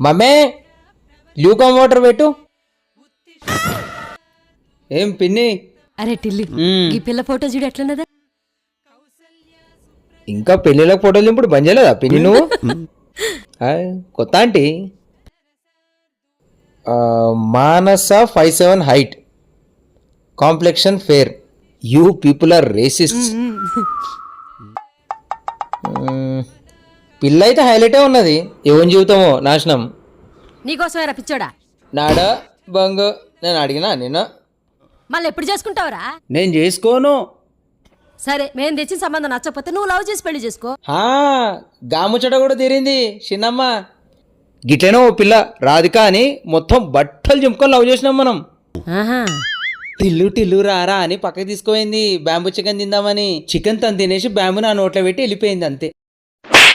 మమ్మే ల్యూకమ్ water పెట్టు. ఏం పిన్ని? అరే టిల్లి, ఈ పిల్ల ఫోటో చూడు ఎట్లున్నదా. ఇంకా పెళ్ళిళ్ళకి ఫోటోలు ఇప్పుడు బంద్ చేయలేదా పిన్ని నువ్వు? కొత్త aunty. Manasa 5'7" height, complexion fair, you people are racist. పిల్ల అయితే హైలైటే ఉన్నది, ఏం జీవితమో నాశనం. నీకోసమేరా పిచ్చోడా? నాడా బంగు నేను అడిగినా నిన్న. మళ్ళీ ఎప్పుడు చేసుకుంటావురా? నేను చేసుకోను. సరే, మేము తెచ్చిన సంబంధం నచ్చకపోతే నువ్వు లవ్ చేసి పెళ్లి చేసుకో. గాముచ్చట కూడా తీరింది చిన్నమ్మ. గిట్లనే ఓ పిల్ల రాధిక అని మొత్తం బట్టలు చింపుకొని లవ్ చేసినాం మనం. టిల్లు టిల్లు రారా అని పక్కకి తీసుకుపోయింది బ్యాంబూ చికెన్ తిందామని. చికెన్ తను తినేసి బ్యాంబు నా నోట్లో పెట్టి వెళ్ళిపోయింది అంతే.